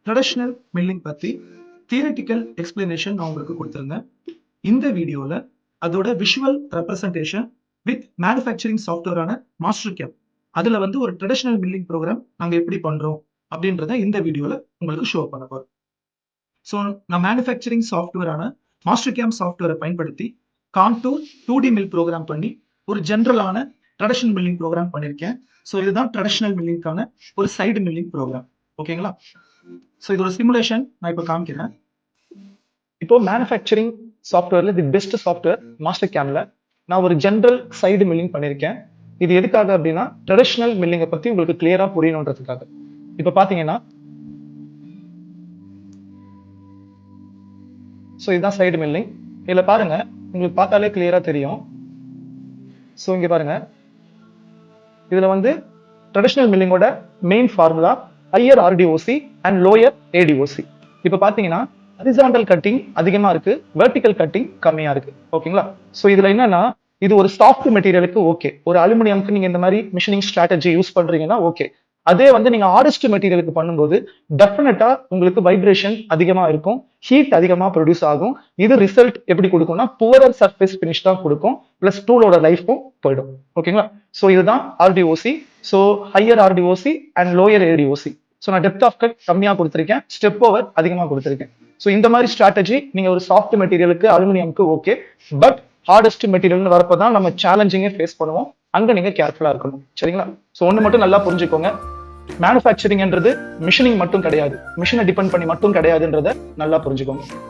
Traditional milling பத்தி theoretical explanation நான் உங்களுக்கு கொடுத்துருந்தேன். இந்த வீடியோல அதோட விஷுவல் ரெப்ரசன்டேஷன் வித் மேனுஃபேக்சரிங் சாஃப்ட்வேரான மாஸ்டர் கேம் அதுல வந்து ஒரு ட்ரெடிஷ்னல் மில்லிங் ப்ரோக்ராம் நாங்க எப்படி பண்றோம் அப்படின்றத இந்த வீடியோல உங்களுக்கு ஷோ பண்ண போறோம். ஸோ நான் மேனுஃபேக்சரிங் சாஃப்ட்வேரான மாஸ்டர் கேம் சாஃப்ட்வேரை பயன்படுத்தி கான்டூர் 2D மில் ப்ரோக்ராம் பண்ணி ஒரு ஜென்ரலான ட்ரெடிஷ்னல் மில்லிங் ப்ரோக்ராம் பண்ணியிருக்கேன். ஸோ இதுதான் ட்ரெடிஷ்னல் மில்லிங்கான ஒரு சைடு மில்லிங் ப்ரோக்ராம். ஓகேங்களா? ஸோ இது ஒரு சிமுலேஷன் நான் இப்போ காமிக்கிறேன். இப்போ மேனுஃபேக்சரிங் சாஃப்ட்வேர்ல தி பெஸ்ட் சாஃப்ட்வேர் மாஸ்டர் கேம்ல நான் ஒரு ஜென்ரல் சைடு மில்லிங் பண்ணியிருக்கேன். இது எதுக்காக அப்படின்னா ட்ரெடிஷ்னல் மில்லிங்கை பத்தி உங்களுக்கு கிளியரா புரியணுன்றதுக்காக. இப்போ பாத்தீங்கன்னா ஸோ இதுதான் சைடு மில்லிங். இதுல பாருங்க, உங்களுக்கு பார்த்தாலே கிளியரா தெரியும். ஸோ இங்க பாருங்க, இதுல வந்து ட்ரெடிஷ்னல் மில்லிங்கோட main formula higher RDOC and lower ADOC. இப்போ பாத்தீங்கன்னா ஹரிசாண்டல் கட்டிங் அதிகமா இருக்கு, வெர்டிகல் கட்டிங் கம்மியா இருக்கு. ஓகேங்களா? ஸோ இதுல என்னன்னா இது ஒரு சாஃப்ட் மெட்டீரியலுக்கு ஓகே, ஒரு அலுமினியம்க்கு நீங்க இந்த மாதிரி மிஷினிங் ஸ்ட்ராட்டஜி யூஸ் பண்றீங்கன்னா ஓகே. அதே வந்து நீங்க ஹார்டஸ்ட் மெட்டீரியலுக்கு பண்ணும்போது டெஃபினட்டா உங்களுக்கு வைப்ரேஷன் அதிகமா இருக்கும், ஹீட் அதிகமா ப்ரொடியூஸ் ஆகும். இது ரிசல்ட் எப்படி கொடுக்கும்னா புவரர் சர்ஃபேஸ் ஃபினிஷ் தான் கொடுக்கும், பிளஸ் டூலோட லைஃபும் போயிடும். ஓகேங்களா? ஸோ இதுதான் RDOC. So higher RDOC and lower ADOC. So நான் டெப்த் ஆஃப் கட் கம்மியா கொடுத்துருக்கேன், ஸ்டெப் ஓவர் அதிகமா கொடுத்துருக்கேன். ஸோ இந்த மாதிரி ஸ்ட்ராட்டஜி நீங்க ஒரு சாஃப்ட் மெட்டீரியலுக்கு அலுமினியம்க்கு ஓகே, பட் ஹார்டஸ்ட் மெட்டீரியல் வரப்பதான் நம்ம சேலஞ்சிங்கே ஃபேஸ் பண்ணுவோம். அங்க நீங்க கேர்ஃபுல்லா இருக்கணும். சரிங்களா? ஸோ ஒன்று மட்டும் நல்லா புரிஞ்சுக்கோங்க, மேனுஃபேக்சரிங்ன்றது மிஷினிங் மட்டும் கிடையாது, மிஷினை டிபெண்ட் பண்ணி மட்டும் கிடையாதுன்றத நல்லா புரிஞ்சுக்கோங்க.